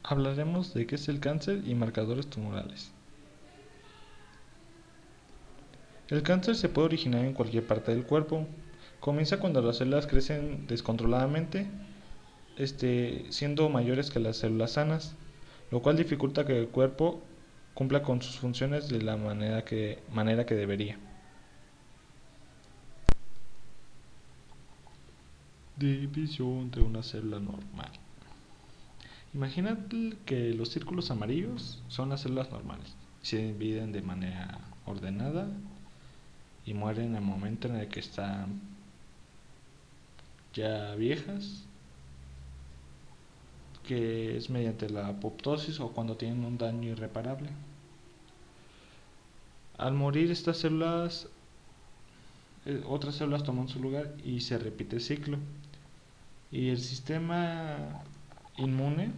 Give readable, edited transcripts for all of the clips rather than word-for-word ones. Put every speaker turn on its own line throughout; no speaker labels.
Hablaremos de qué es el cáncer y marcadores tumorales. El cáncer se puede originar en cualquier parte del cuerpo. Comienza cuando las células crecen descontroladamente, siendo mayores que las células sanas, lo cual dificulta que el cuerpo cumpla con sus funciones de la manera que debería. División de una célula normal. Imagínate que los círculos amarillos son las células normales. Se dividen de manera ordenada y mueren en el momento en el que están ya viejas, que es mediante la apoptosis o cuando tienen un daño irreparable. Al morir estas células, otras células toman su lugar y se repite el ciclo. Y el sistema inmune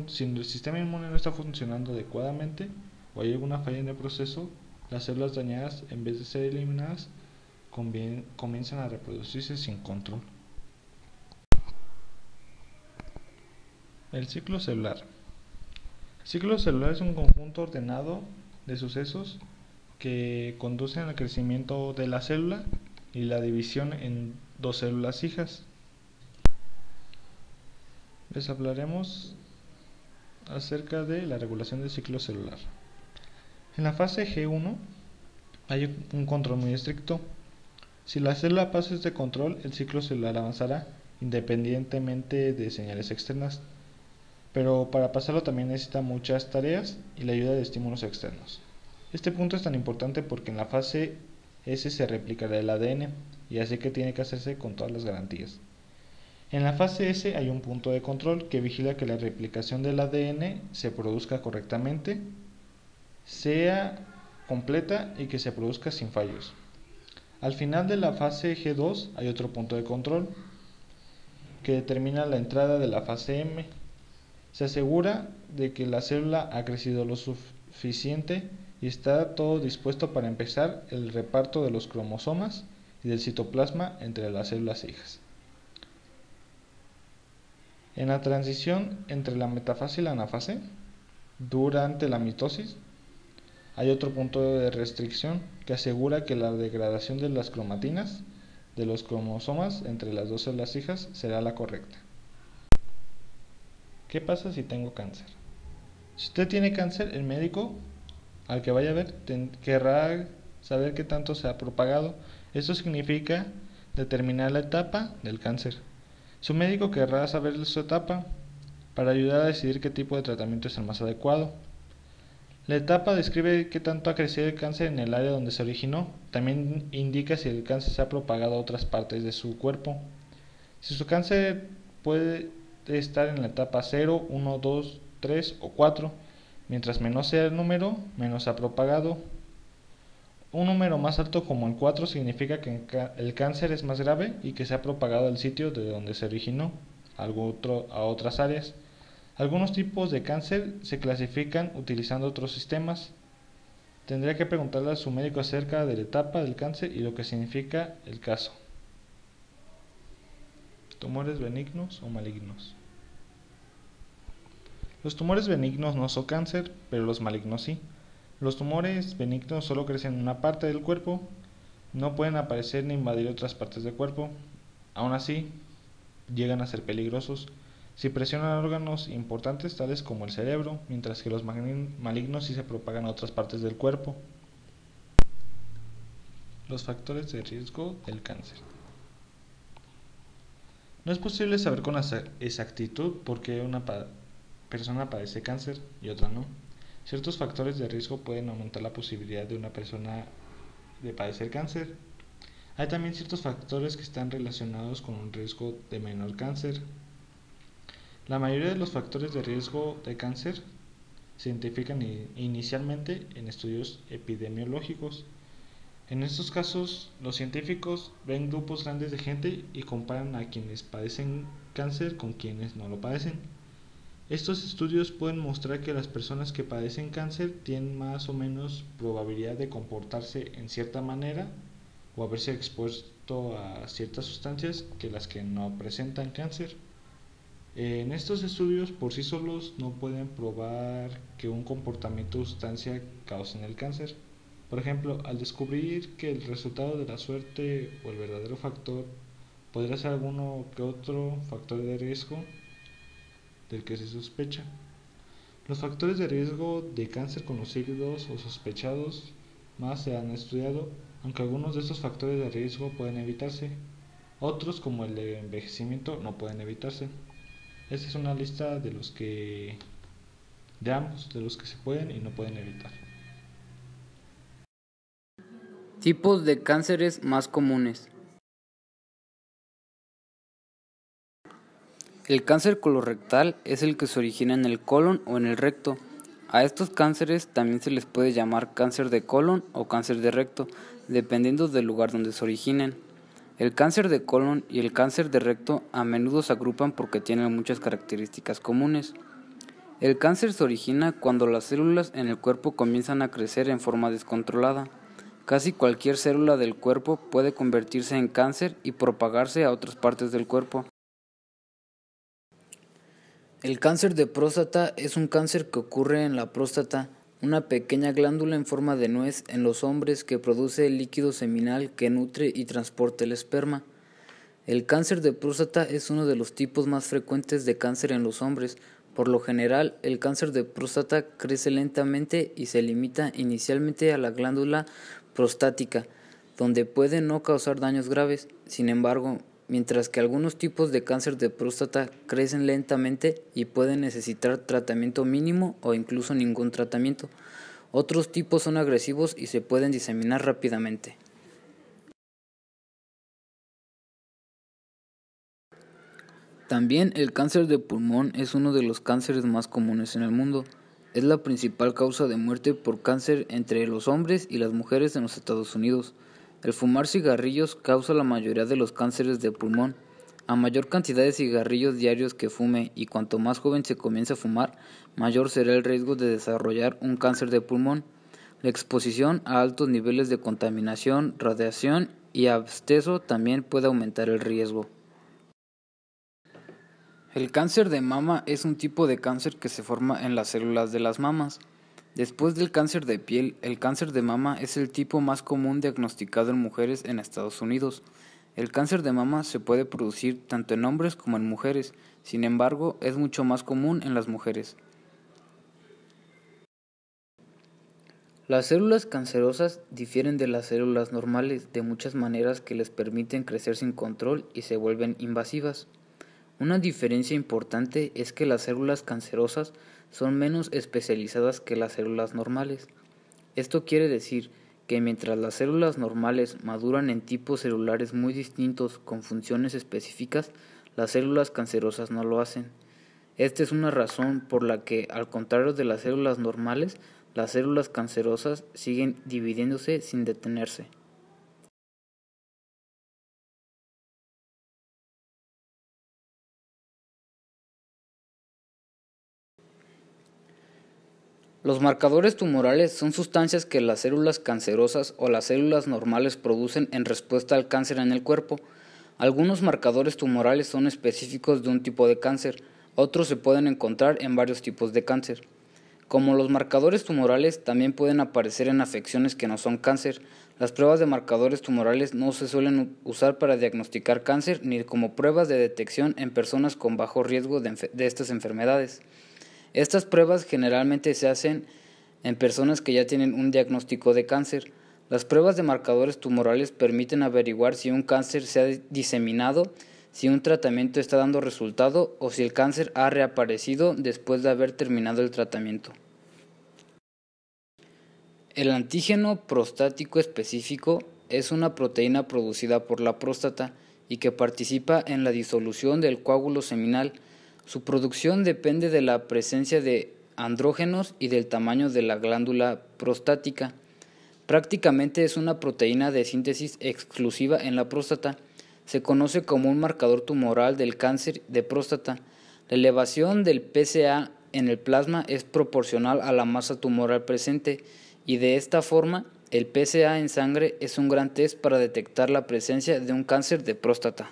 si el sistema inmune no está funcionando adecuadamente o hay alguna falla en el proceso, las células dañadas, en vez de ser eliminadas, comienzan a reproducirse sin control. El ciclo celular. El ciclo celular es un conjunto ordenado de sucesos que conducen al crecimiento de la célula y la división en dos células hijas. Les hablaremos acerca de la regulación del ciclo celular. En la fase G1 hay un control muy estricto. Si la célula pasa este control, el ciclo celular avanzará independientemente de señales externas, pero para pasarlo también necesita muchas tareas y la ayuda de estímulos externos. Este punto es tan importante porque en la fase S se replicará el ADN y así que tiene que hacerse con todas las garantías. En la fase S hay un punto de control que vigila que la replicación del ADN se produzca correctamente, sea completa y que se produzca sin fallos. Al final de la fase G2 hay otro punto de control que determina la entrada de la fase M. Se asegura de que la célula ha crecido lo suficiente y está todo dispuesto para empezar el reparto de los cromosomas y del citoplasma entre las células hijas. En la transición entre la metafase y la anafase, durante la mitosis, hay otro punto de restricción que asegura que la degradación de las cromatinas de los cromosomas entre las dos células hijas será la correcta. ¿Qué pasa si tengo cáncer? Si usted tiene cáncer, el médico al que vaya a ver querrá saber qué tanto se ha propagado. Esto significa determinar la etapa del cáncer. Su médico querrá saber su etapa para ayudar a decidir qué tipo de tratamiento es el más adecuado. La etapa describe qué tanto ha crecido el cáncer en el área donde se originó. También indica si el cáncer se ha propagado a otras partes de su cuerpo. Si su cáncer puede estar en la etapa 0, 1, 2, 3 o 4, mientras menor sea el número, menos se ha propagado. Un número más alto como el 4 significa que el cáncer es más grave y que se ha propagado al sitio de donde se originó, a otras áreas. Algunos tipos de cáncer se clasifican utilizando otros sistemas. Tendría que preguntarle a su médico acerca de la etapa del cáncer y lo que significa el caso. Tumores benignos o malignos. Los tumores benignos no son cáncer, pero los malignos sí. Los tumores benignos solo crecen en una parte del cuerpo, no pueden aparecer ni invadir otras partes del cuerpo. Aún así, llegan a ser peligrosos si presionan órganos importantes tales como el cerebro, mientras que los malignos sí se propagan a otras partes del cuerpo. Los factores de riesgo del cáncer. No es posible saber con exactitud por qué una persona padece cáncer y otra no. Ciertos factores de riesgo pueden aumentar la posibilidad de una persona de padecer cáncer. Hay también ciertos factores que están relacionados con un riesgo de menor cáncer. La mayoría de los factores de riesgo de cáncer se identifican inicialmente en estudios epidemiológicos. En estos casos, los científicos ven grupos grandes de gente y comparan a quienes padecen cáncer con quienes no lo padecen. Estos estudios pueden mostrar que las personas que padecen cáncer tienen más o menos probabilidad de comportarse en cierta manera o haberse expuesto a ciertas sustancias que las que no presentan cáncer. En estos estudios por sí solos no pueden probar que un comportamiento o sustancia causen el cáncer. Por ejemplo, al descubrir que el resultado de la suerte o el verdadero factor podría ser alguno que otro factor de riesgo del que se sospecha. Los factores de riesgo de cáncer conocidos o sospechados más se han estudiado, aunque algunos de estos factores de riesgo pueden evitarse. Otros, como el de envejecimiento, no pueden evitarse. Esta es una lista de ambos, de los que se pueden y no pueden evitar.
Tipos de cánceres más comunes. El cáncer colorectal es el que se origina en el colon o en el recto. A estos cánceres también se les puede llamar cáncer de colon o cáncer de recto, dependiendo del lugar donde se originen. El cáncer de colon y el cáncer de recto a menudo se agrupan porque tienen muchas características comunes. El cáncer se origina cuando las células en el cuerpo comienzan a crecer en forma descontrolada. Casi cualquier célula del cuerpo puede convertirse en cáncer y propagarse a otras partes del cuerpo. El cáncer de próstata es un cáncer que ocurre en la próstata, una pequeña glándula en forma de nuez en los hombres que produce el líquido seminal que nutre y transporta el esperma. El cáncer de próstata es uno de los tipos más frecuentes de cáncer en los hombres. Por lo general, el cáncer de próstata crece lentamente y se limita inicialmente a la glándula prostática, donde puede no causar daños graves. Sin embargo, mientras que algunos tipos de cáncer de próstata crecen lentamente y pueden necesitar tratamiento mínimo o incluso ningún tratamiento, otros tipos son agresivos y se pueden diseminar rápidamente. También el cáncer de pulmón es uno de los cánceres más comunes en el mundo. Es la principal causa de muerte por cáncer entre los hombres y las mujeres en los Estados Unidos. El fumar cigarrillos causa la mayoría de los cánceres de pulmón. A mayor cantidad de cigarrillos diarios que fume y cuanto más joven se comience a fumar, mayor será el riesgo de desarrollar un cáncer de pulmón. La exposición a altos niveles de contaminación, radiación y absceso también puede aumentar el riesgo. El cáncer de mama es un tipo de cáncer que se forma en las células de las mamas. Después del cáncer de piel, el cáncer de mama es el tipo más común diagnosticado en mujeres en Estados Unidos. El cáncer de mama se puede producir tanto en hombres como en mujeres, sin embargo, es mucho más común en las mujeres. Las células cancerosas difieren de las células normales de muchas maneras que les permiten crecer sin control y se vuelven invasivas. Una diferencia importante es que las células cancerosas son menos especializadas que las células normales. Esto quiere decir que mientras las células normales maduran en tipos celulares muy distintos con funciones específicas, las células cancerosas no lo hacen. Esta es una razón por la que, al contrario de las células normales, las células cancerosas siguen dividiéndose sin detenerse. Los marcadores tumorales son sustancias que las células cancerosas o las células normales producen en respuesta al cáncer en el cuerpo. Algunos marcadores tumorales son específicos de un tipo de cáncer, otros se pueden encontrar en varios tipos de cáncer. Como los marcadores tumorales también pueden aparecer en afecciones que no son cáncer, las pruebas de marcadores tumorales no se suelen usar para diagnosticar cáncer ni como pruebas de detección en personas con bajo riesgo de estas enfermedades. Estas pruebas generalmente se hacen en personas que ya tienen un diagnóstico de cáncer. Las pruebas de marcadores tumorales permiten averiguar si un cáncer se ha diseminado, si un tratamiento está dando resultado o si el cáncer ha reaparecido después de haber terminado el tratamiento. El antígeno prostático específico es una proteína producida por la próstata y que participa en la disolución del coágulo seminal. Su producción depende de la presencia de andrógenos y del tamaño de la glándula prostática. Prácticamente es una proteína de síntesis exclusiva en la próstata. Se conoce como un marcador tumoral del cáncer de próstata. La elevación del PSA en el plasma es proporcional a la masa tumoral presente y de esta forma el PSA en sangre es un gran test para detectar la presencia de un cáncer de próstata.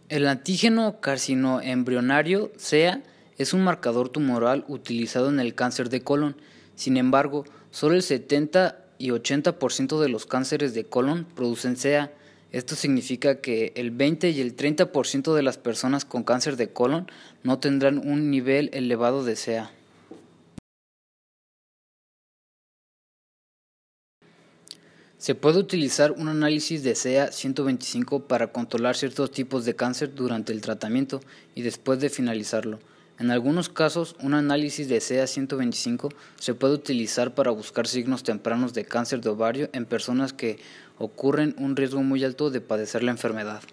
El antígeno carcinoembrionario CEA es un marcador tumoral utilizado en el cáncer de colon. Sin embargo, solo el 70 y 80% de los cánceres de colon producen CEA. Esto significa que el 20 y el 30% de las personas con cáncer de colon no tendrán un nivel elevado de CEA. Se puede utilizar un análisis de CEA 125 para controlar ciertos tipos de cáncer durante el tratamiento y después de finalizarlo. En algunos casos, un análisis de CEA 125 se puede utilizar para buscar signos tempranos de cáncer de ovario en personas que ocurren un riesgo muy alto de padecer la enfermedad.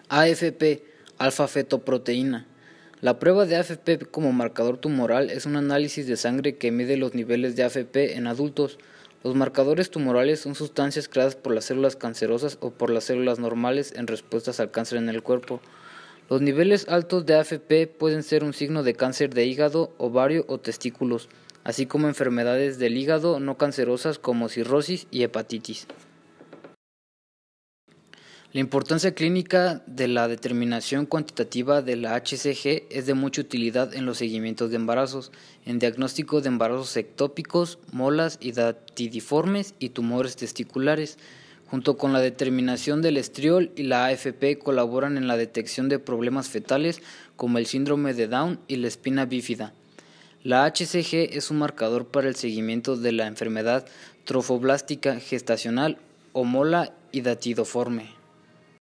AFP, alfa-fetoproteína. La prueba de AFP como marcador tumoral es un análisis de sangre que mide los niveles de AFP en adultos. Los marcadores tumorales son sustancias creadas por las células cancerosas o por las células normales en respuestas al cáncer en el cuerpo. Los niveles altos de AFP pueden ser un signo de cáncer de hígado, ovario o testículos, así como enfermedades del hígado no cancerosas como cirrosis y hepatitis. La importancia clínica de la determinación cuantitativa de la HCG es de mucha utilidad en los seguimientos de embarazos, en diagnóstico de embarazos ectópicos, molas y datidiformes y tumores testiculares. Junto con la determinación del estriol y la AFP colaboran en la detección de problemas fetales como el síndrome de Down y la espina bífida. La HCG es un marcador para el seguimiento de la enfermedad trofoblástica gestacional o mola hidatidoforme.